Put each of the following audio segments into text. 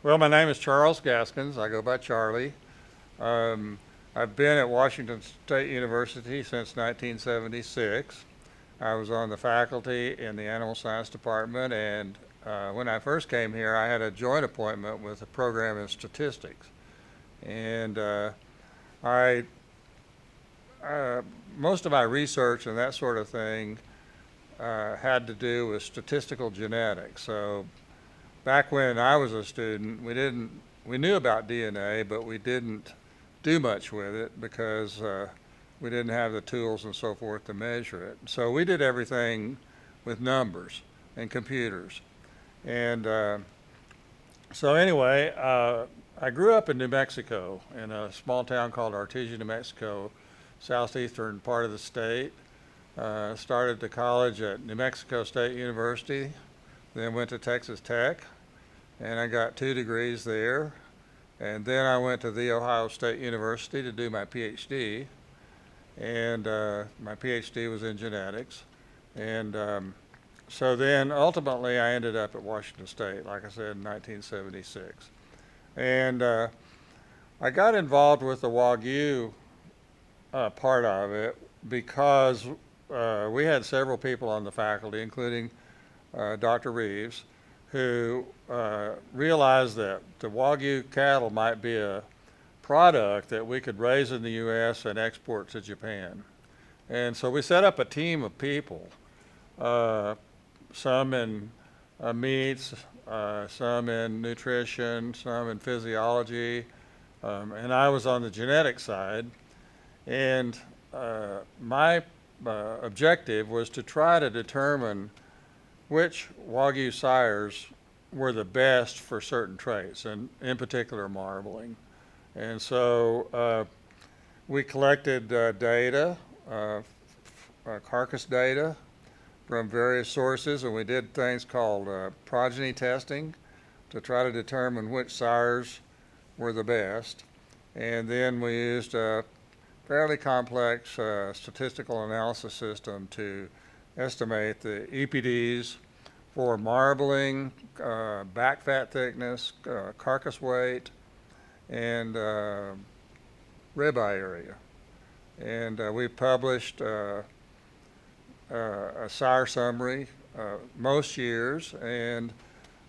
Well, my name is Charles Gaskins. I go by Charlie. I've been at Washington State University since 1976. I was on the faculty in the Animal Science Department, and when I first came here, I had a joint appointment with the program in statistics. And I, uh, most of my research and that sort of thing had to do with statistical genetics. So back when I was a student, we knew about DNA, but we didn't do much with it because we didn't have the tools and so forth to measure it. So we did everything with numbers and computers. And so anyway, I grew up in New Mexico in a small town called Artesia, New Mexico, southeastern part of the state. Started to college at New Mexico State University, then went to Texas Tech, and I got 2 degrees there. And then I went to The Ohio State University to do my PhD, and my PhD was in genetics. And so then ultimately I ended up at Washington State, like I said, in 1976. And I got involved with the Wagyu part of it because we had several people on the faculty, including Dr. Reeves, who realized that the Wagyu cattle might be a product that we could raise in the U.S. and export to Japan. And so we set up a team of people, some in meats, some in nutrition, some in physiology, and I was on the genetic side. And my objective was to try to determine which Wagyu sires were the best for certain traits, and in particular marbling. And so we collected data, carcass data from various sources, and we did things called progeny testing to try to determine which sires were the best. And then we used a fairly complex statistical analysis system to estimate the EPDs for marbling, back fat thickness, carcass weight, and ribeye area. And we published a sire summary most years, and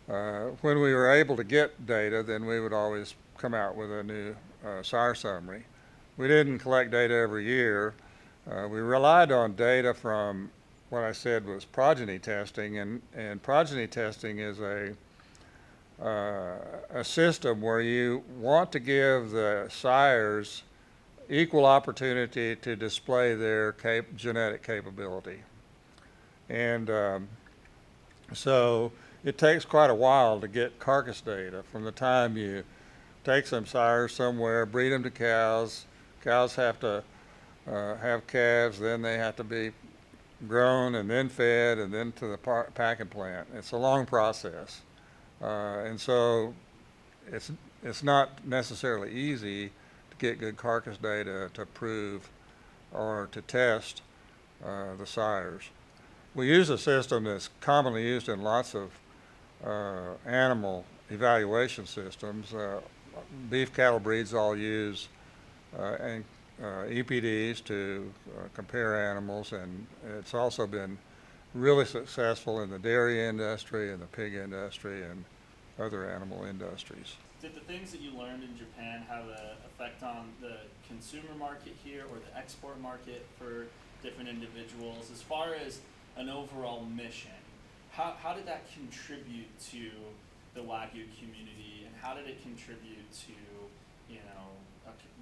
when we were able to get data, then we would always come out with a new sire summary. We didn't collect data every year. We relied on data from what I said was progeny testing, and progeny testing is a system where you want to give the sires equal opportunity to display their genetic capability. And so it takes quite a while to get carcass data from the time you take some sires somewhere, breed them to cows. Cows have to have calves, then they have to be grown and then fed and then to the packing plant. It's a long process. And so it's not necessarily easy to get good carcass data to prove or to test the sires. We use a system that's commonly used in lots of animal evaluation systems. Beef cattle breeds all use EPDs to compare animals, and it's also been really successful in the dairy industry and the pig industry and other animal industries. Did the things that you learned in Japan have an effect on the consumer market here or the export market for different individuals as far as an overall mission? How did that contribute to the Wagyu community, and how did it contribute to,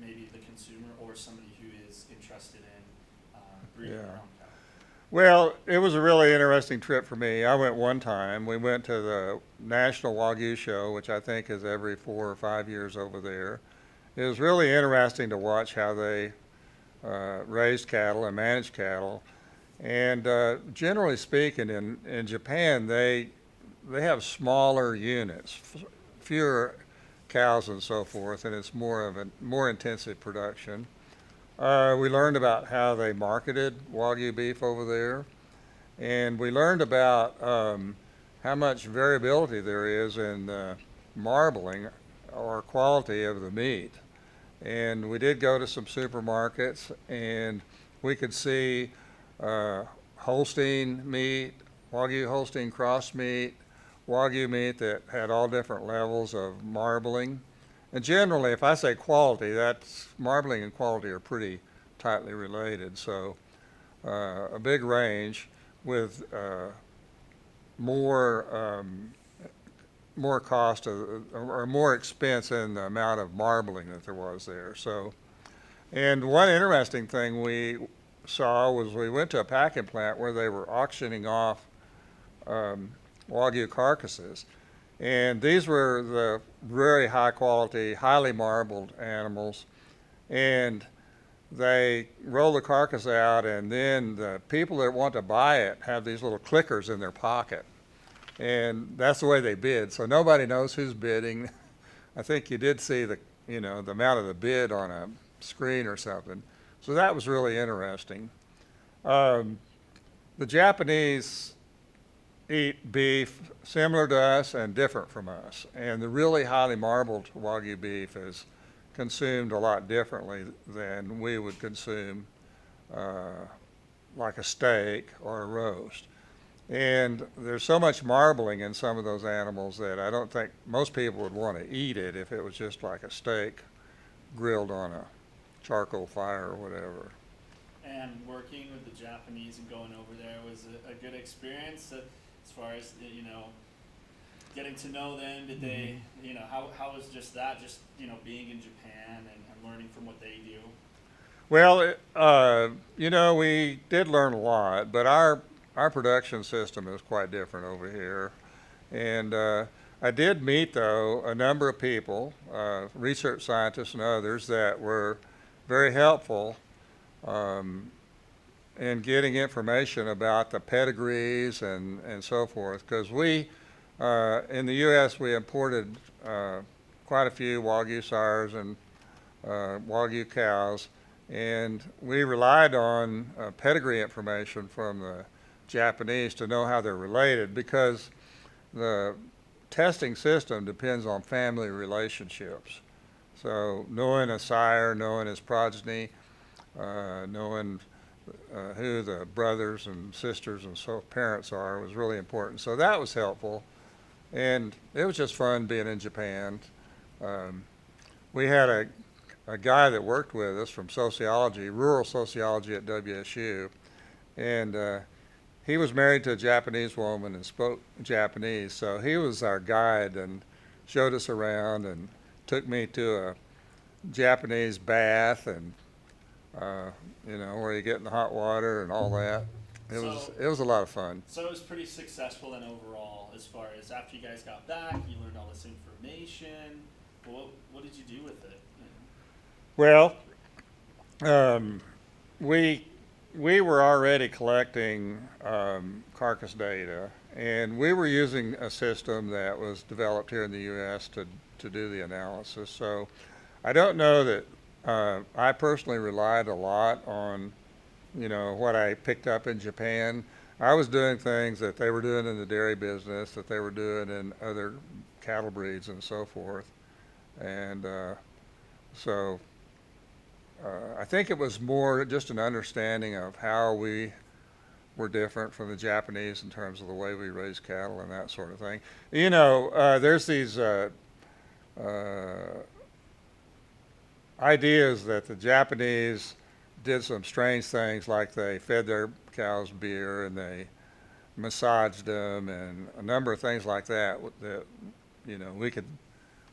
maybe the consumer or somebody who is interested in breeding their own cattle? Well, it was a really interesting trip for me. I went one time. We went to the National Wagyu Show, which I think is every 4 or 5 years over there. It was really interesting to watch how they raised cattle and managed cattle. And generally speaking, in Japan, they have smaller units, fewer cows and so forth, and it's more of a more intensive production. We learned about how they marketed Wagyu beef over there, and we learned about how much variability there is in marbling or quality of the meat. And we did go to some supermarkets, and we could see Holstein meat, Wagyu Holstein cross meat, Wagyu meat that had all different levels of marbling. And generally, if I say quality, that's marbling and quality are pretty tightly related. So a big range with more more cost or more expense in the amount of marbling that there was there. So, and one interesting thing we saw was we went to a packing plant where they were auctioning off Wagyu carcasses. And these were the very high quality, highly marbled animals. And they roll the carcass out, and then the people that want to buy it have these little clickers in their pocket. And that's the way they bid. So nobody knows who's bidding. I think you did see the amount of the bid on a screen or something. So that was really interesting. The Japanese eat beef similar to us and different from us. And the really highly marbled Wagyu beef is consumed a lot differently than we would consume like a steak or a roast. And there's so much marbling in some of those animals that I don't think most people would want to eat it if it was just like a steak grilled on a charcoal fire or whatever. And working with the Japanese and going over there was a good experience as far as, getting to know them. Did they, how was just that, being in Japan and learning from what they do? Well, we did learn a lot, but our production system is quite different over here. And I did meet, though, a number of people, research scientists and others, that were very helpful in getting information about the pedigrees and so forth. Because we, in the U.S., we imported quite a few Wagyu sires and Wagyu cows, and we relied on pedigree information from the Japanese to know how they're related, because the testing system depends on family relationships. So knowing a sire, knowing his progeny, knowing who the brothers and sisters and parents are was really important. So that was helpful, and it was just fun being in Japan. We had a guy that worked with us from sociology, rural sociology at WSU, and he was married to a Japanese woman and spoke Japanese, so he was our guide and showed us around and took me to a Japanese bath and where you get in the hot water and all that. It was a lot of fun. So it was pretty successful then overall, as far as after you guys got back, you learned all this information. What did you do with it? Well, we were already collecting carcass data, and we were using a system that was developed here in the U.S. to do the analysis. So I don't know that I personally relied a lot on, what I picked up in Japan. I was doing things that they were doing in the dairy business, that they were doing in other cattle breeds and so forth. And so I think it was more just an understanding of how we were different from the Japanese in terms of the way we raise cattle and that sort of thing. There's these ideas that the Japanese did some strange things, like they fed their cows beer and they massaged them and a number of things like that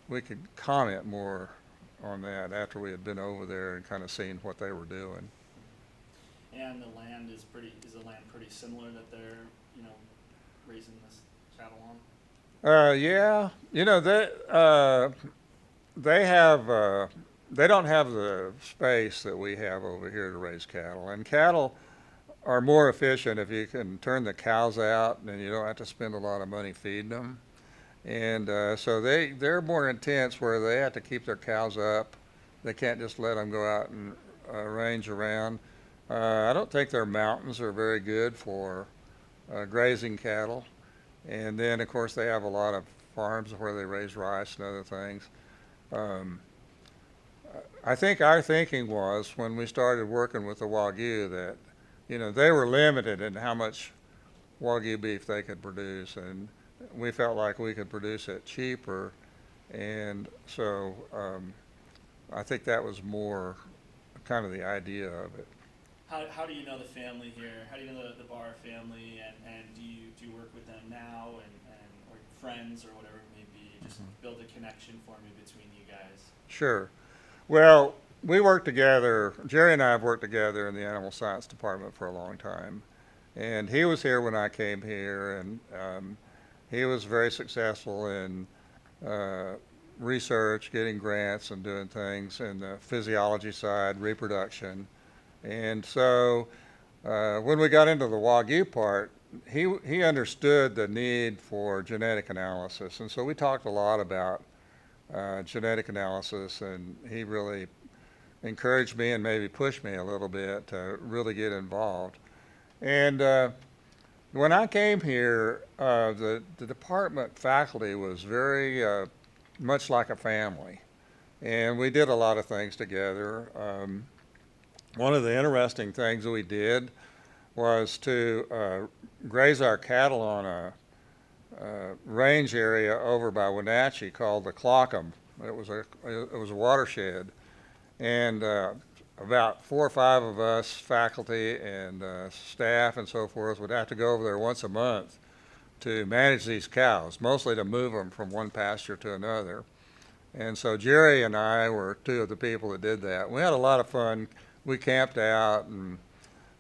we could comment more on that after we had been over there and kind of seen what they were doing. And the land is the land pretty similar that they're, raising this cattle on? Yeah, they don't have the space that we have over here to raise cattle. And cattle are more efficient if you can turn the cows out and you don't have to spend a lot of money feeding them. And so they're more intense, where they have to keep their cows up. They can't just let them go out and range around. I don't think their mountains are very good for grazing cattle. And then, of course, they have a lot of farms where they raise rice and other things. Um, I think our thinking was when we started working with the Wagyu that, they were limited in how much Wagyu beef they could produce, and we felt like we could produce it cheaper, and so I think that was more kind of the idea of it. How do you know the family here? How do you know the Barr family, and do you work with them now and or friends or whatever it may be? Just build a connection for me between you guys. Sure. Well, we work together. Jerry and I have worked together in the animal science department for a long time, and he was here when I came here, and he was very successful in research, getting grants, and doing things in the physiology side, reproduction. And so when we got into the Wagyu part, he understood the need for genetic analysis, and so we talked a lot about genetic analysis, and he really encouraged me and maybe pushed me a little bit to really get involved. And when I came here, the department faculty was very much like a family, and we did a lot of things together. One of the interesting things that we did was to graze our cattle on a range area over by Wenatchee called the Clockham. It was a watershed, and about 4 or 5 of us, faculty and staff and so forth, would have to go over there once a month to manage these cows, mostly to move them from one pasture to another. And so Jerry and I were 2 of the people that did that. We had a lot of fun. We camped out and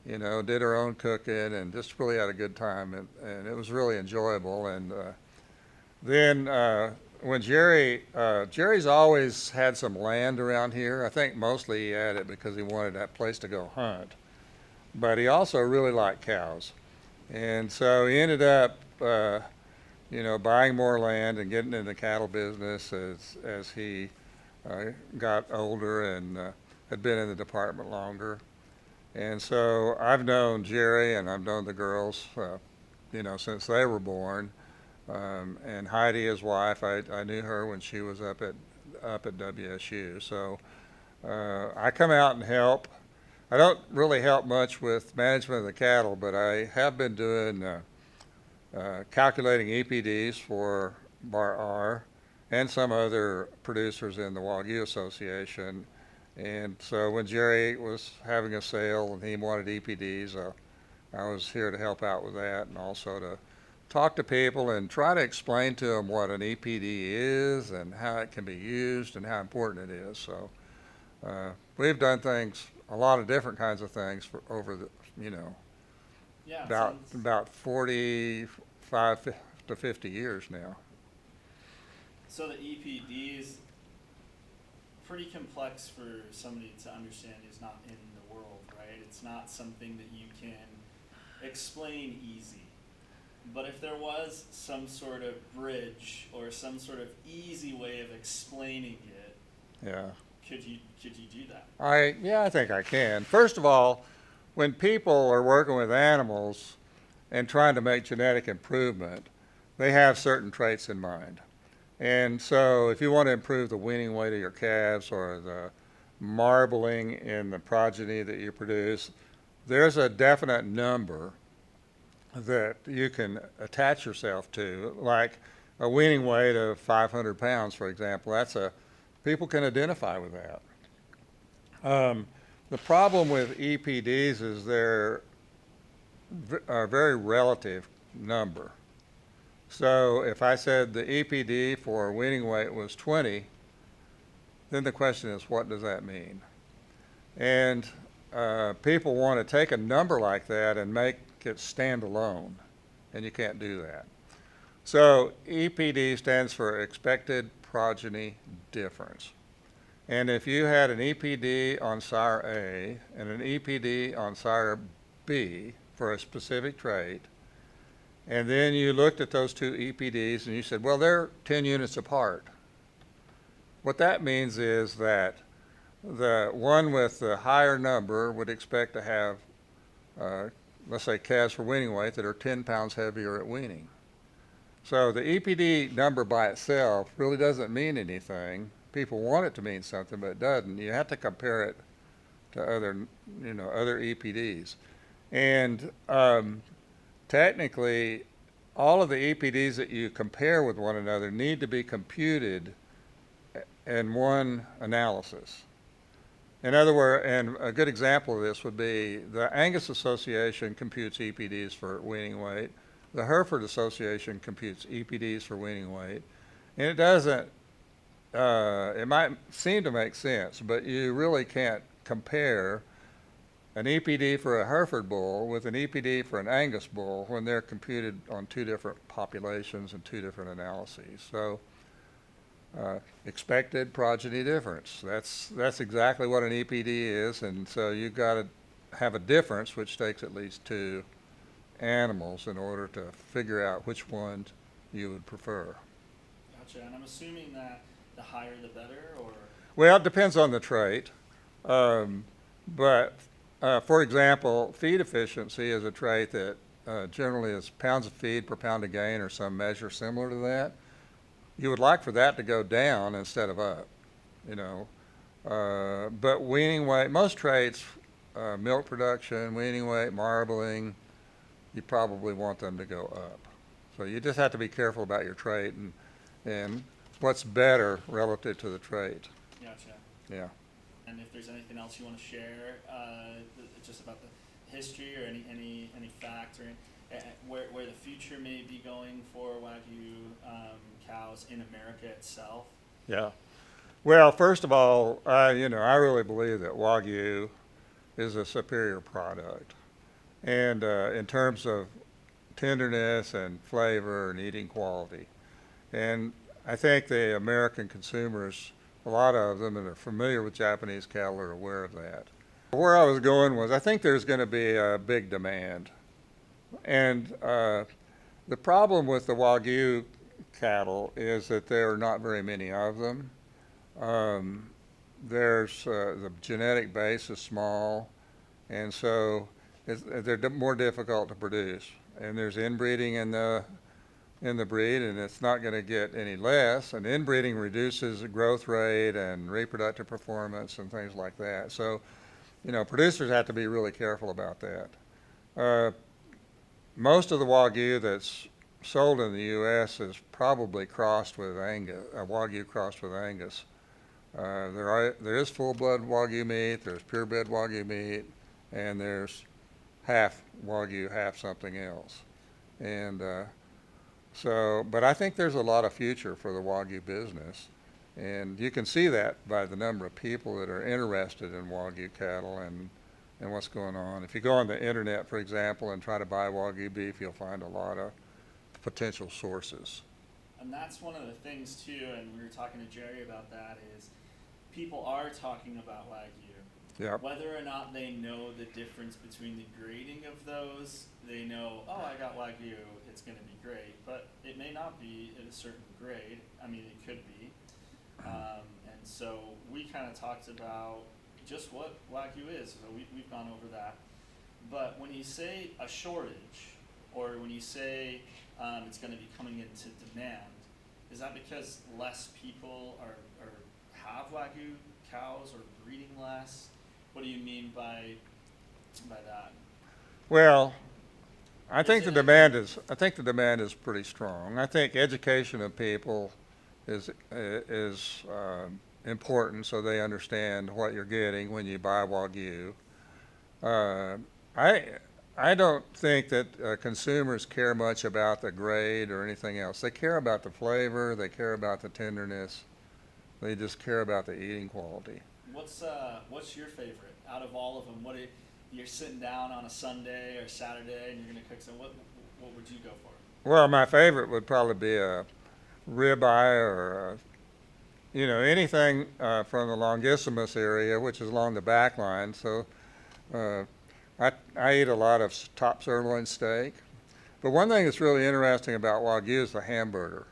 did our own cooking and just really had a good time, and it was really enjoyable. And then when Jerry's always had some land around here. I think mostly he had it because he wanted that place to go hunt, but he also really liked cows, and so he ended up buying more land and getting in the cattle business as he got older and had been in the department longer. And so I've known Jerry and I've known the girls, since they were born. And Heidi, his wife, I knew her when she was up at WSU. So I come out and help. I don't really help much with management of the cattle, but I have been doing calculating EPDs for Bar R and some other producers in the Wagyu Association. And so when Jerry was having a sale and he wanted EPDs, I was here to help out with that, and also to talk to people and try to explain to them what an EPD is and how it can be used and how important it is. So we've done a lot of different kinds of things for over the, about 45 to 50 years now. So the EPDs, pretty complex for somebody to understand who's not in the world, right? It's not something that you can explain easy. But if there was some sort of bridge or some sort of easy way of explaining it, yeah, could you do that? I think I can. First of all, when people are working with animals and trying to make genetic improvement, they have certain traits in mind. And so if you want to improve the weaning weight of your calves or the marbling in the progeny that you produce, there's a definite number that you can attach yourself to, like a weaning weight of 500 pounds, for example. People can identify with that. The problem with EPDs is they're a very relative number. So if I said the EPD for weaning weight was 20, then the question is, what does that mean? And people want to take a number like that and make it stand alone, and you can't do that. So EPD stands for expected progeny difference. And if you had an EPD on sire A and an EPD on sire B for a specific trait, and then you looked at those 2 EPDs and you said, well, they're 10 units apart. What that means is that the one with the higher number would expect to have, let's say, calves for weaning weight that are 10 pounds heavier at weaning. So the EPD number by itself really doesn't mean anything. People want it to mean something, but it doesn't. You have to compare it to other EPDs. And technically, all of the EPDs that you compare with one another need to be computed in one analysis. In other words, and a good example of this would be the Angus Association computes EPDs for weaning weight. The Hereford Association computes EPDs for weaning weight. And it doesn't, it might seem to make sense, but you really can't compare an EPD for a Hereford bull with an EPD for an Angus bull when they're computed on two different populations and two different analyses. So expected progeny difference. That's exactly what an EPD is, and so you've got to have a difference which takes at least two animals in order to figure out which one you would prefer. Gotcha. And I'm assuming that the higher the better, or? Well, it depends on the trait. But for example, feed efficiency is a trait that generally is pounds of feed per pound of gain or some measure similar to that. You would like for that to go down instead of up, but weaning weight, most traits, milk production, weaning weight, marbling, you probably want them to go up. So you just have to be careful about your trait and what's better relative to the trait. Gotcha. Yeah. And if there's anything else you want to share, just about the history or any fact or where the future may be going for Wagyu cows in America itself? Yeah. Well, first of all, I really believe that Wagyu is a superior product, and in terms of tenderness and flavor and eating quality, and I think the American consumers, a lot of them that are familiar with Japanese cattle, are aware of that. Where I was going was, I think there's going to be a big demand. And the problem with the Wagyu cattle is that there are not very many of them. The genetic base is small, and so they're more difficult to produce. And there's inbreeding in the breed, and it's not going to get any less. And inbreeding reduces the growth rate and reproductive performance and things like that. So, producers have to be really careful about that. Most of the Wagyu that's sold in the U.S. is probably crossed with Angus, Wagyu crossed with Angus. There is full-blood Wagyu meat, there's purebred Wagyu meat, and there's half Wagyu, half something else. And but I think there's a lot of future for the Wagyu business. And you can see that by the number of people that are interested in Wagyu cattle and what's going on. If you go on the internet, for example, and try to buy Wagyu beef, you'll find a lot of potential sources. And that's one of the things too, and we were talking to Jerry about that, is people are talking about Wagyu. Yeah. Whether or not they know the difference between the grading of those, they know, oh, I got Wagyu, it's going to be great. But it may not be at a certain grade. I mean, it could be. And so we kind of talked about just what Wagyu is. So we've gone over that. But when you say a shortage, or when you say it's going to be coming into demand, is that because less people are have Wagyu cows or breeding less? What do you mean by that? Well, I think the demand is pretty strong. I think education of people is important, so they understand what you're getting when you buy Wagyu. I don't think that consumers care much about the grade or anything else. They care about the flavor, they care about the tenderness, they just care about the eating quality. What's your favorite out of all of them? You're sitting down on a Sunday or Saturday and you're going to cook some. What would you go for? Well, my favorite would probably be a ribeye or anything from the longissimus area, which is along the back line. So I eat a lot of top sirloin steak. But one thing that's really interesting about Wagyu is the hamburger.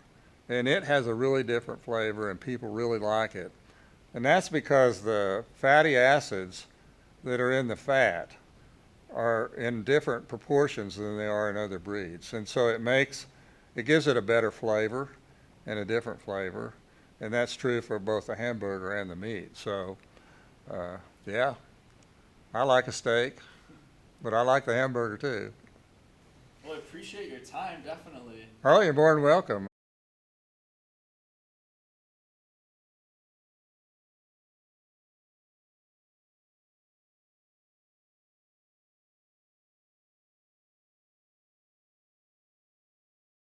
And it has a really different flavor, and people really like it. And that's because the fatty acids that are in the fat are in different proportions than they are in other breeds. And so it makes it gives it a better flavor and a different flavor, and that's true for both the hamburger and the meat. So, yeah, I like a steak, but I like the hamburger too. Well, I appreciate your time, definitely. Oh, you're more than welcome.